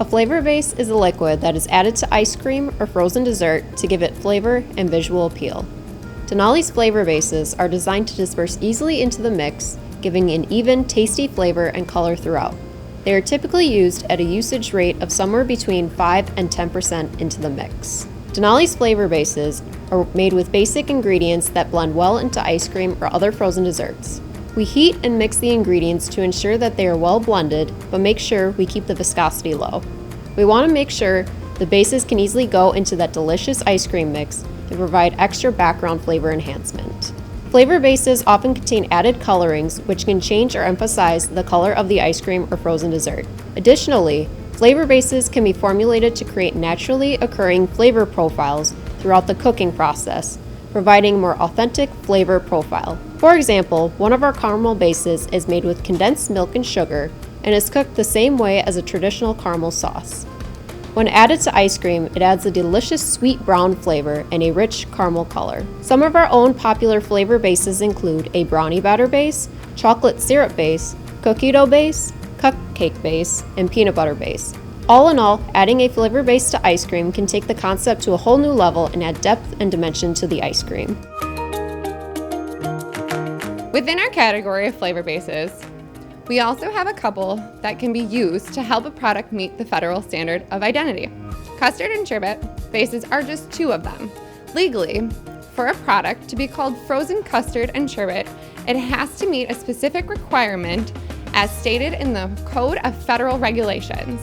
A flavor base is a liquid that is added to ice cream or frozen dessert to give it flavor and visual appeal. Denali's flavor bases are designed to disperse easily into the mix, giving an even, tasty flavor and color throughout. They are typically used at a usage rate of somewhere between 5 and 10% into the mix. Denali's flavor bases are made with basic ingredients that blend well into ice cream or other frozen desserts. We heat and mix the ingredients to ensure that they are well blended, but make sure we keep the viscosity low. We want to make sure the bases can easily go into that delicious ice cream mix and provide extra background flavor enhancement. Flavor bases often contain added colorings which can change or emphasize the color of the ice cream or frozen dessert. Additionally, flavor bases can be formulated to create naturally occurring flavor profiles throughout the cooking process, providing a more authentic flavor profile. For example, one of our caramel bases is made with condensed milk and sugar and is cooked the same way as a traditional caramel sauce. When added to ice cream, it adds a delicious sweet brown flavor and a rich caramel color. Some of our own popular flavor bases include a brownie batter base, chocolate syrup base, cookie dough base, cupcake base, and peanut butter base. All in all, adding a flavor base to ice cream can take the concept to a whole new level and add depth and dimension to the ice cream. Within our category of flavor bases, we also have a couple that can be used to help a product meet the federal standard of identity. Custard and sherbet bases are just two of them. Legally, for a product to be called frozen custard and sherbet, it has to meet a specific requirement as stated in the Code of Federal Regulations.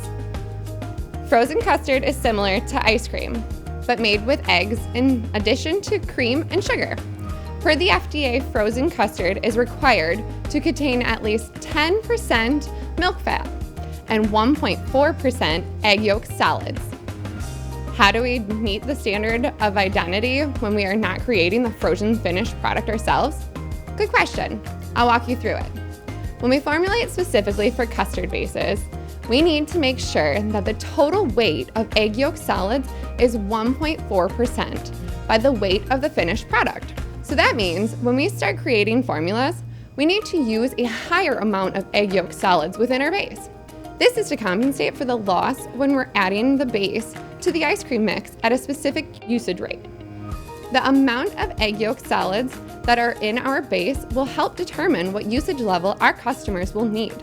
Frozen custard is similar to ice cream, but made with eggs in addition to cream and sugar. Per the FDA, frozen custard is required to contain at least 10% milk fat and 1.4% egg yolk solids. How do we meet the standard of identity when we are not creating the frozen finished product ourselves? Good question. I'll walk you through it. When we formulate specifically for custard bases, we need to make sure that the total weight of egg yolk solids is 1.4% by the weight of the finished product. So that means when we start creating formulas, we need to use a higher amount of egg yolk solids within our base. This is to compensate for the loss when we're adding the base to the ice cream mix at a specific usage rate. The amount of egg yolk solids that are in our base will help determine what usage level our customers will need.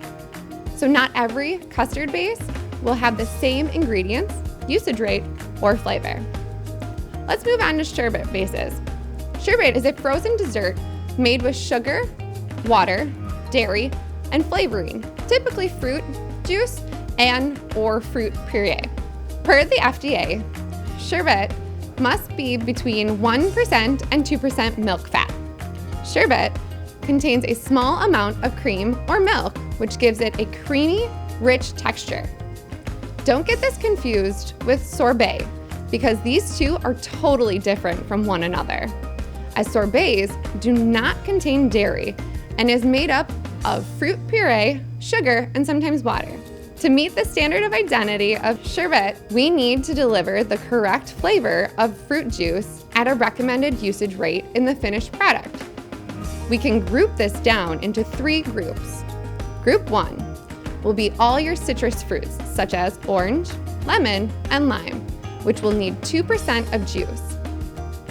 So not every custard base will have the same ingredients, usage rate, or flavor. Let's move on to sherbet bases. Sherbet is a frozen dessert made with sugar, water, dairy, and flavoring, typically fruit juice and/or fruit puree. Per the FDA, sherbet must be between 1% and 2% milk fat. Sherbet contains a small amount of cream or milk, which gives it a creamy, rich texture. Don't get this confused with sorbet, because these two are totally different from one another, as sorbets do not contain dairy and is made up of fruit puree, sugar, and sometimes water. To meet the standard of identity of sherbet, we need to deliver the correct flavor of fruit juice at a recommended usage rate in the finished product. We can group this down into 3 groups. Group 1 will be all your citrus fruits, such as orange, lemon, and lime, which will need 2% of juice.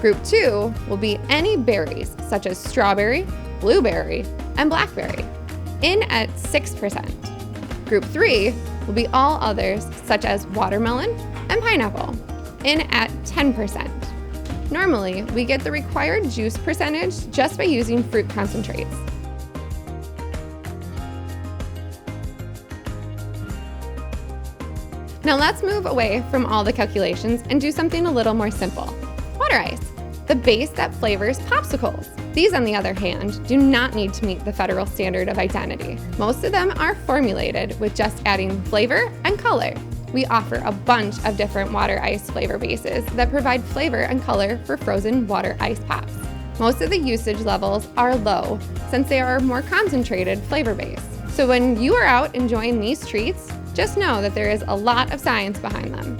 Group 2 will be any berries, such as strawberry, blueberry, and blackberry, in at 6%. Group 3 will be all others, such as watermelon and pineapple, in at 10%. Normally, we get the required juice percentage just by using fruit concentrates. Now let's move away from all the calculations and do something a little more simple. Water ice, the base that flavors popsicles. These, on the other hand, do not need to meet the federal standard of identity. Most of them are formulated with just adding flavor and color. We offer a bunch of different water ice flavor bases that provide flavor and color for frozen water ice pops. Most of the usage levels are low since they are a more concentrated flavor base. So when you are out enjoying these treats, just know that there is a lot of science behind them.